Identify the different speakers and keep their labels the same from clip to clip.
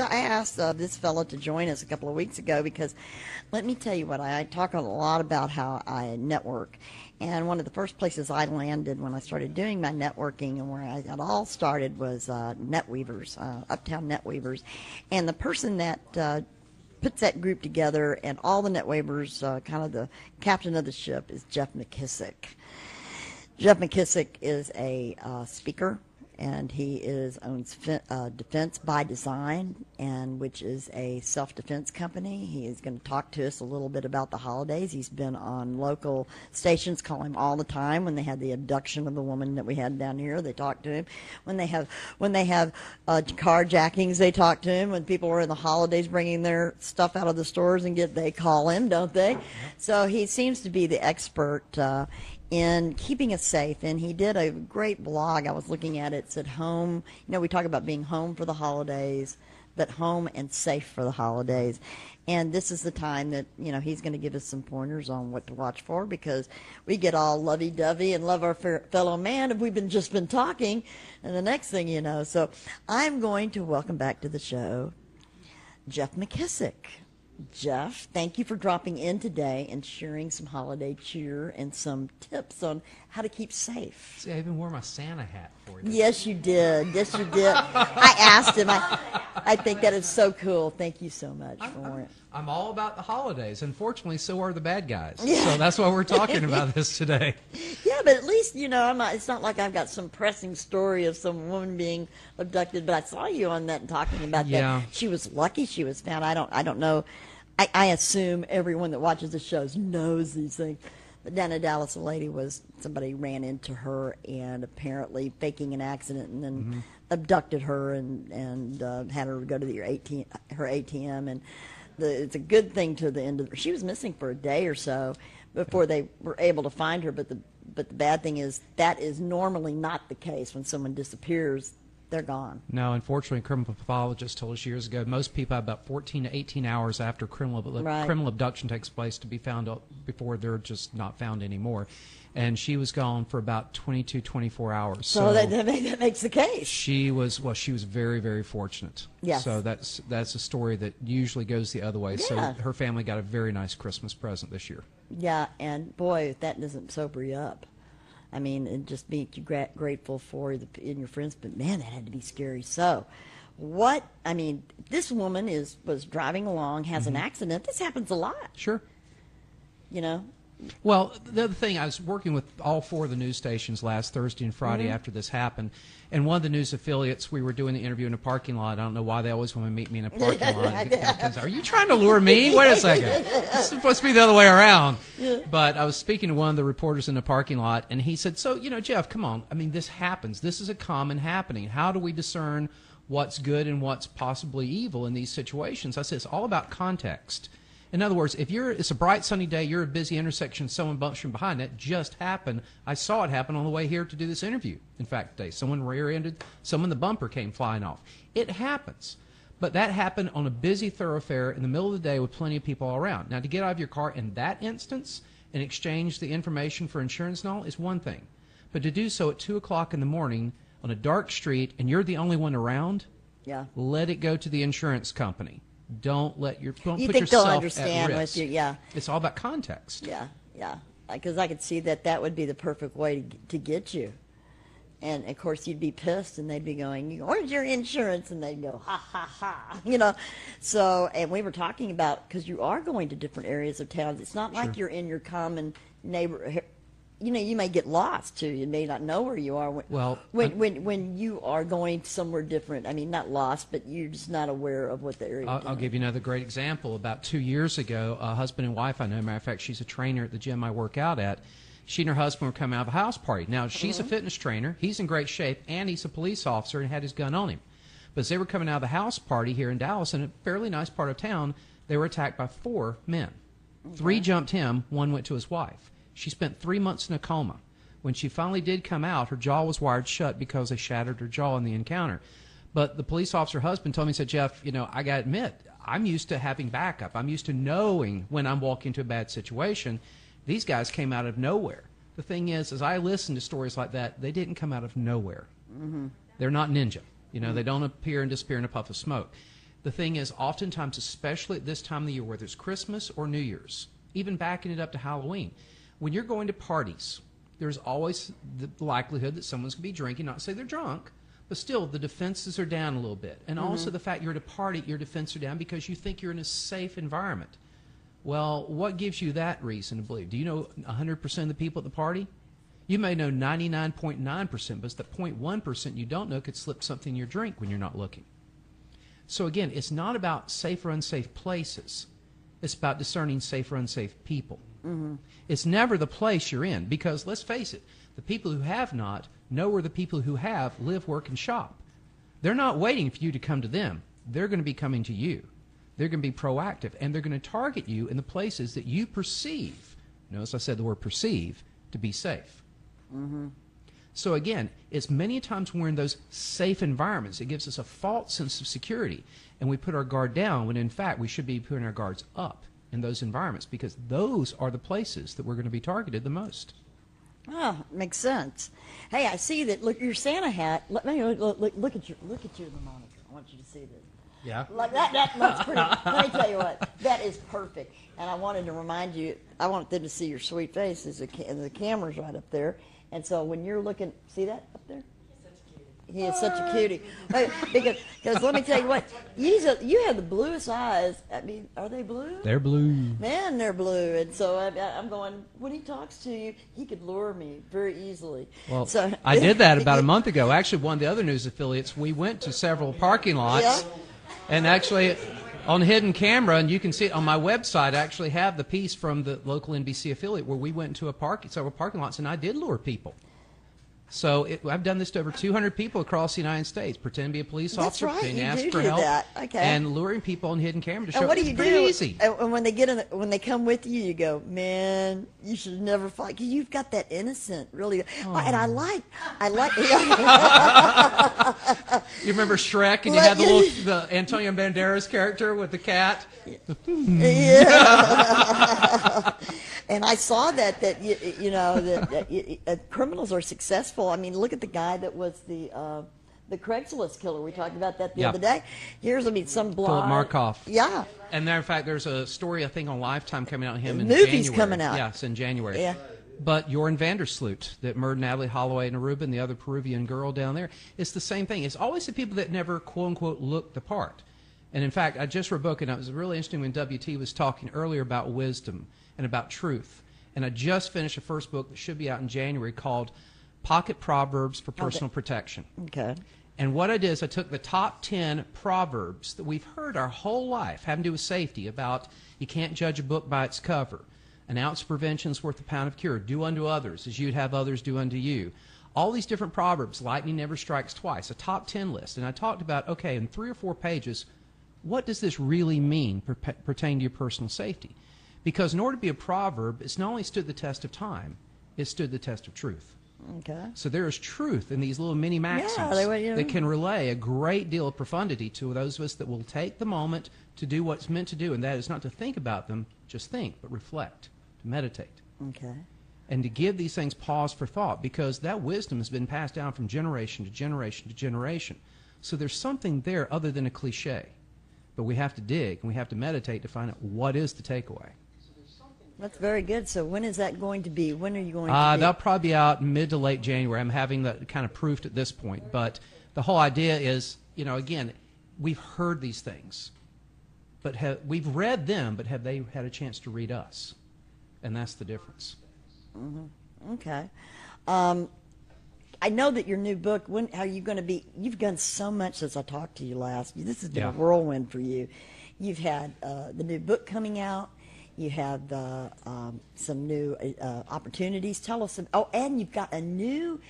Speaker 1: So I asked this fellow to join us a couple of weeks ago because, let me tell you what, I talk a lot about how I network. And one of the first places I landed when I started doing my networking and where I got all started was NetWeavers, Uptown NetWeavers. And the person that puts that group together and all the NetWeavers, kind of the captain of the ship, is Jeff McKissack. Jeff McKissack is a speaker, and he owns Defense by Design, and which is a self-defense company. He is going to talk to us a little bit about the holidays. He's been on local stations, call him all the time. When they had the abduction of the woman that we had down here, they talk to him. When they have carjackings, they talk to him. When people were in the holidays bringing their stuff out of the stores they call him, don't they? So he seems to be the expert in keeping us safe, and he did a great blog. I was looking at it. It said home, we talk about being home for the holidays, but home and safe for the holidays. And this is the time that, he's going to give us some pointers on what to watch for, because we get all lovey-dovey and love our fellow man if we've just been talking, and the next thing you know. So I'm going to welcome back to the show Jeff McKissack. Jeff, thank you for dropping in today and sharing some holiday cheer and some tips on how to keep safe.
Speaker 2: See, I even wore my Santa hat for you.
Speaker 1: Yes, you did. Yes, you did. I asked him. I think that is so cool. Thank you so much for it.
Speaker 2: I'm all about the holidays. Unfortunately, so are the bad guys.
Speaker 1: Yeah.
Speaker 2: So that's why we're talking about this today.
Speaker 1: Yeah, but at least, it's not like I've got some pressing story of some woman being abducted, but I saw you on that and talking about that. She was lucky she was found. I don't know. I assume everyone that watches the shows knows these things. But down in Dallas, somebody ran into her and apparently faking an accident and then abducted her and had her go to her ATM. And it's a good thing to the end of she was missing for a day or so before they were able to find her. But the bad thing is that is normally not the case. When someone disappears, they're gone.
Speaker 2: No, unfortunately, a criminal pathologist told us years ago, most people have about 14 to 18 hours after criminal abduction takes place to be found out before they're just not found anymore. And she was gone for about 22, 24 hours.
Speaker 1: So that makes the case.
Speaker 2: She was very, very fortunate.
Speaker 1: Yes.
Speaker 2: So that's a story that usually goes the other way.
Speaker 1: Yeah.
Speaker 2: So her family got a very nice Christmas present this year.
Speaker 1: Yeah, and boy, if that doesn't sober you up. I mean, it just makes you grateful for in your friends, but man, that had to be scary. So, this woman was driving along, has an accident. This happens a lot.
Speaker 2: Sure.
Speaker 1: Well,
Speaker 2: the other thing, I was working with all four of the news stations last Thursday and Friday after this happened, and one of the news affiliates, we were doing the interview in a parking lot. I don't know why they always want to meet me in a parking lot. Are you trying to lure me? Wait a second. It's supposed to be the other way around. Yeah. But I was speaking to one of the reporters in the parking lot, and he said, so, Jeff, come on. I mean, this happens. This is a common happening. How do we discern what's good and what's possibly evil in these situations? I said, it's all about context. In other words, if it's a bright sunny day, you're at a busy intersection, someone bumps from behind, that just happened. I saw it happen on the way here to do this interview. In fact, today, someone rear-ended, the bumper came flying off. It happens. But that happened on a busy thoroughfare in the middle of the day with plenty of people all around. Now, to get out of your car in that instance and exchange the information for insurance and all is one thing. But to do so at 2 o'clock in the morning on a dark street and you're the only one around, let it go to the insurance company. Don't put yourself at risk.
Speaker 1: With you,
Speaker 2: It's all about context.
Speaker 1: Yeah, because I could see that would be the perfect way to get you. And, of course, you'd be pissed, and they'd be going, where's your insurance? And they'd go, ha, ha, ha, So, and we were talking about, because you are going to different areas of towns. It's not like you're in your common neighborhood. You may get lost, too. You may not know where you are when you are going somewhere different. I mean, not lost, but you're just not aware of what the area is.
Speaker 2: I'll give you another great example. About 2 years ago, a husband and wife I know, matter of fact, she's a trainer at the gym I work out at. She and her husband were coming out of a house party. Now, she's a fitness trainer. He's in great shape, and he's a police officer and had his gun on him. But as they were coming out of the house party here in Dallas, in a fairly nice part of town, they were attacked by 4 men. 3 jumped him, 1 went to his wife. She spent 3 months in a coma. When she finally did come out, her jaw was wired shut because they shattered her jaw in the encounter. But the police officer husband told me, he said, Jeff, I got to admit, I'm used to having backup. I'm used to knowing when I'm walking into a bad situation. These guys came out of nowhere. The thing is, as I listen to stories like that, they didn't come out of nowhere. They're not ninja. They don't appear and disappear in a puff of smoke. The thing is, oftentimes, especially at this time of the year, whether it's Christmas or New Year's, even backing it up to Halloween, when you're going to parties, there's always the likelihood that someone's going to be drinking. Not to say they're drunk, but still the defenses are down a little bit. And also the fact you're at a party, your defenses are down because you think you're in a safe environment. Well, what gives you that reason to believe? Do you know 100% of the people at the party? You may know 99.9%, but it's the 0.1% you don't know could slip something in your drink when you're not looking. So again, it's not about safe or unsafe places. It's about discerning safe or unsafe people. It's never the place you're in, because let's face it, the people who have not know where the people who have live, work, and shop. They're not waiting for you to come to them. They're going to be coming to you. They're going to be proactive, and they're going to target you in the places that you perceive, notice I said the word perceive, to be safe. So again, it's many times when we're in those safe environments, it gives us a false sense of security, and we put our guard down when in fact we should be putting our guards up in those environments, because those are the places that we're going to be targeted the most.
Speaker 1: Oh, makes sense. Hey, I see that. Look, your Santa hat. Look at you in the monitor. I want you to see this.
Speaker 2: Yeah.
Speaker 1: Like that's pretty. Let me tell you what. That is perfect. And I wanted to remind you. I want them to see your sweet face. The camera's right up there. And so when you're looking, see that up there? He is such a cutie. Because let me tell you what, you have the bluest eyes. I mean, are they blue?
Speaker 2: They're blue.
Speaker 1: Man, they're blue. And so I'm going, when he talks to you, he could lure me very easily.
Speaker 2: Well,
Speaker 1: so,
Speaker 2: I did that about a month ago. Actually, one of the other news affiliates, we went to several parking lots. And actually, on hidden camera, and you can see it on my website, I actually have the piece from the local NBC affiliate where we went into several parking lots, and I did lure people. So I've done this to over 200 people across the United States, pretend to be a police officer, pretend to ask for help,
Speaker 1: that. Okay.
Speaker 2: and luring people on hidden camera to show
Speaker 1: and what do you
Speaker 2: it's pretty
Speaker 1: do?
Speaker 2: easy.
Speaker 1: And when they come with you, you go, man, you should never fight, because you've got that innocent, really. Oh. And I like.
Speaker 2: You remember Shrek, and you had the Antonio Banderas character with the cat.
Speaker 1: Yeah. And I saw that criminals are successful. I mean, look at the guy that was the Craigslist killer. We talked about that the other day. Here's, some blonde.
Speaker 2: Philip Markoff.
Speaker 1: Yeah.
Speaker 2: And matter of fact, there's a story, I think, on Lifetime coming out on him in
Speaker 1: Movie's
Speaker 2: January.
Speaker 1: coming out.
Speaker 2: Yes, in January.
Speaker 1: Yeah.
Speaker 2: But Joran Vandersloot, that murdered Natalie Holloway in Aruba and the other Peruvian girl down there, it's the same thing. It's always the people that never, quote-unquote, look the part. And in fact, I just read a book, and it was really interesting when WT was talking earlier about wisdom and about truth. And I just finished a first book that should be out in January called Pocket Proverbs for Personal Protection.
Speaker 1: Okay.
Speaker 2: And what I did is I took the top 10 proverbs that we've heard our whole life having to do with safety, about you can't judge a book by its cover, an ounce of prevention is worth a pound of cure, do unto others as you'd have others do unto you. All these different proverbs, lightning never strikes twice, a top 10 list. And I talked about, okay, in 3 or 4 pages, what does this really mean pertain to your personal safety? Because in order to be a proverb, it's not only stood the test of time, it stood the test of truth.
Speaker 1: Okay.
Speaker 2: So there is truth in these little mini maxims that can relay a great deal of profundity to those of us that will take the moment to do what's meant to do, and that is not to think about them, just think, but reflect, to meditate.
Speaker 1: Okay.
Speaker 2: And to give these things pause for thought, because that wisdom has been passed down from generation to generation to generation. So there's something there other than a cliche. But we have to dig, and we have to meditate to find out what is the takeaway.
Speaker 1: That's very good. So when is that going to be? When are you going to be?
Speaker 2: That'll probably be out mid to late January. I'm having that kind of proofed at this point. But the whole idea is, again, we've heard these things. But we've read them, but have they had a chance to read us? And that's the difference.
Speaker 1: Mm-hmm. Okay. I know that your new book, how are you going to be? You've done so much since I talked to you last. This has been a whirlwind for you. You've had the new book coming out. You have some new opportunities. Tell us. And you've got a new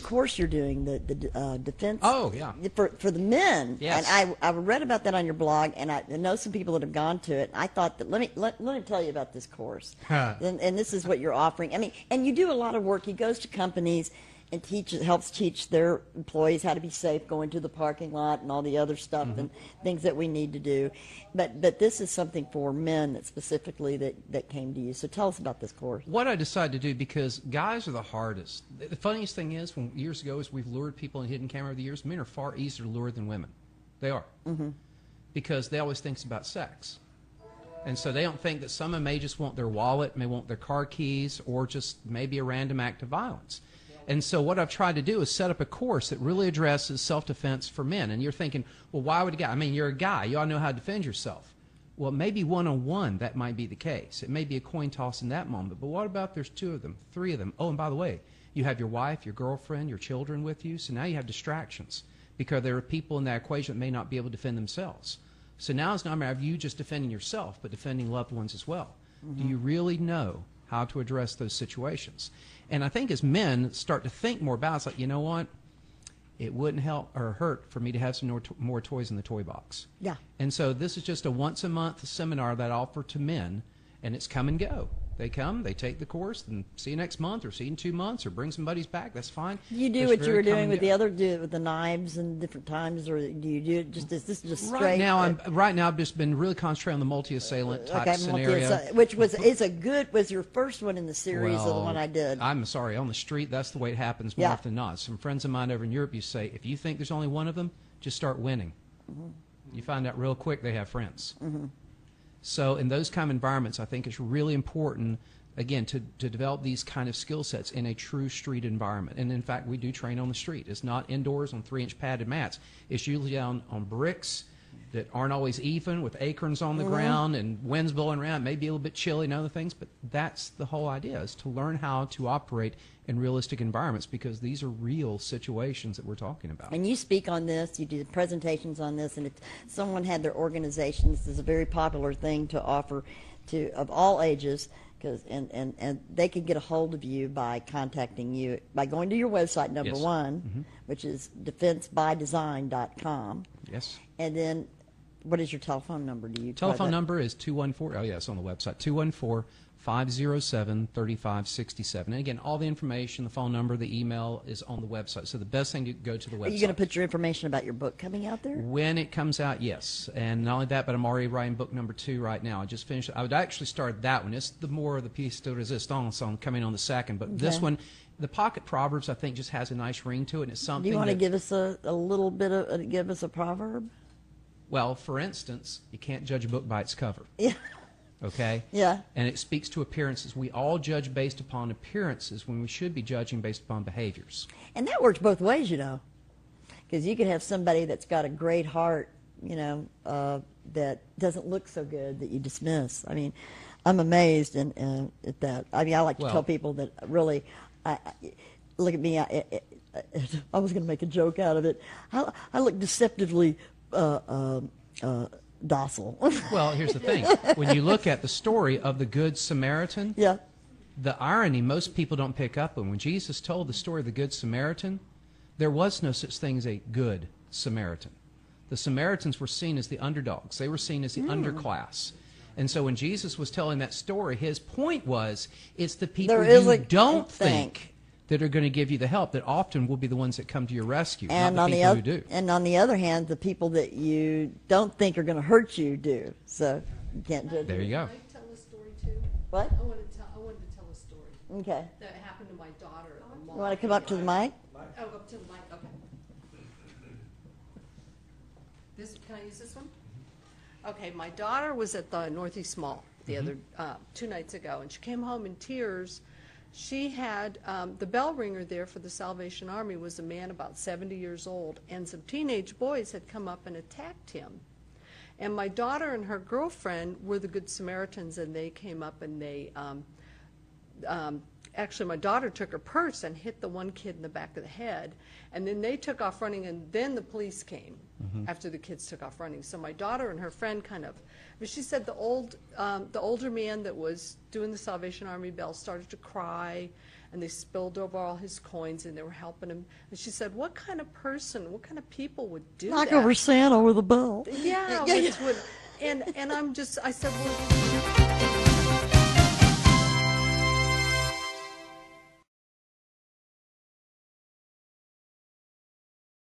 Speaker 1: course you're doing, the defense.
Speaker 2: Oh, yeah.
Speaker 1: For the men.
Speaker 2: Yes.
Speaker 1: And I read about that on your blog, and I know some people that have gone to it. I thought that let me tell you about this course. And this is what you're offering. I mean, and you do a lot of work. He goes to companies and helps teach their employees how to be safe going to the parking lot and all the other stuff and things that we need to do. But this is something for men that specifically that came to you. So tell us about this course.
Speaker 2: What I decided to do, because guys are the hardest. The funniest thing is, years ago, as we've lured people in hidden camera over the years, men are far easier to lure than women. They are. Because they always think about sex. And so they don't think that someone may just want their wallet, may want their car keys, or just maybe a random act of violence. And so what I've tried to do is set up a course that really addresses self-defense for men. And you're thinking, well, why would a guy? I mean, you're a guy. You ought to know how to defend yourself. Well, maybe one-on-one that might be the case. It may be a coin toss in that moment. But what about there's 2 of them, 3 of them? Oh, and by the way, you have your wife, your girlfriend, your children with you. So now you have distractions because there are people in that equation that may not be able to defend themselves. So now it's not a matter of you just defending yourself, but defending loved ones as well. Do you really know how to address those situations? And I think as men start to think more about it, it's like, you know what? It wouldn't help or hurt for me to have some more toys in the toy box.
Speaker 1: Yeah.
Speaker 2: And so this is just a once-a-month seminar that I offer to men, and it's come and go. They come, they take the course, and see you next month, or see you in 2 months, or bring some buddies back. That's fine.
Speaker 1: Do you do what you were doing with the other, with the knives and different times, or do you do it just, is this just straight?
Speaker 2: Right now I've just been really concentrating on the multi-assailant type scenario.
Speaker 1: Which was was your first one in the series of the one I did.
Speaker 2: I'm sorry, on the street, that's the way it happens more often than not. Some friends of mine over in Europe, you say, if you think there's only one of them, just start winning. You find out real quick they have friends. So in those kind of environments, I think it's really important, again, to develop these kind of skill sets in a true street environment. And in fact, we do train on the street. It's not indoors on 3-inch padded mats. It's usually down on bricks that aren't always even, with acorns on the ground and winds blowing around. It may be a little bit chilly and other things, but that's the whole idea, is to learn how to operate in realistic environments, because these are real situations that we're talking about.
Speaker 1: And you speak on this, you do presentations on this, and if someone had their organization, this is a very popular thing to offer to of all ages, because and they can get a hold of you by contacting you by going to your website, number one, which is defensebydesign.com.
Speaker 2: Yes.
Speaker 1: And then what is your telephone number? Do you
Speaker 2: telephone number is 214, oh yes, on the website, 214-507-3567. And again, all the information, the phone number, the email is on the website. So the best thing to go to the website.
Speaker 1: Are you going to put your information about your book coming out there?
Speaker 2: When it comes out, yes. And not only that, but I'm already writing book number 2 right now. I just finished. I would actually start that one. It's the more of the piece de resistance on coming on the second. But this one, the Pocket Proverbs, I think, just has a nice ring to it. And it's something.
Speaker 1: Do you want to give us a little bit of give us a proverb?
Speaker 2: Well, for instance, you can't judge a book by its cover.
Speaker 1: Yeah.
Speaker 2: Okay?
Speaker 1: Yeah.
Speaker 2: And it speaks to appearances. We all judge based upon appearances when we should be judging based upon behaviors.
Speaker 1: And that works both ways, you know. Because you could have somebody that's got a great heart, you know, that doesn't look so good that you dismiss. I mean, I'm amazed at that. I mean, I like to tell people that really, look at me, I was going to make a joke out of it. I look deceptively docile.
Speaker 2: Well, here's the thing. When you look at the story of the Good Samaritan, the irony most people don't pick up on. When Jesus told the story of the Good Samaritan, there was no such thing as a good Samaritan. The Samaritans were seen as the underdogs. They were seen as the underclass. And so when Jesus was telling that story, his point was, it's the people you don't think that are going to give you the help that often will be the ones that come to your rescue,
Speaker 1: and
Speaker 2: not the people who do.
Speaker 1: And on the other hand, the people that you don't think are going to hurt you do. So you can't judge.
Speaker 2: There you go.
Speaker 3: Can I tell a story too?
Speaker 1: What?
Speaker 3: I wanted to tell a story.
Speaker 1: Okay.
Speaker 3: That happened to my daughter at the mall.
Speaker 1: You want to come up to the mic?
Speaker 3: Oh, up to the mic. Okay. Can I use this one? Okay. My daughter was at the Northeast Mall the other 2 nights ago, and she came home in tears. She had the bell ringer there for the Salvation Army was a man about 70 years old, and some teenage boys had come up and attacked him. And my daughter and her girlfriend were the Good Samaritans, and they came up and they actually my daughter took her purse and hit the one kid in the back of the head, and then they took off running, and then the police came after the kids took off running. So my daughter and her friend but she said the older man that was doing the Salvation Army bell started to cry, and they spilled over all his coins, and they were helping him. And she said, what kind of person, what kind of people would do
Speaker 1: Knock
Speaker 3: that?
Speaker 1: over Santa with a bell.
Speaker 3: Yeah. And I said, well,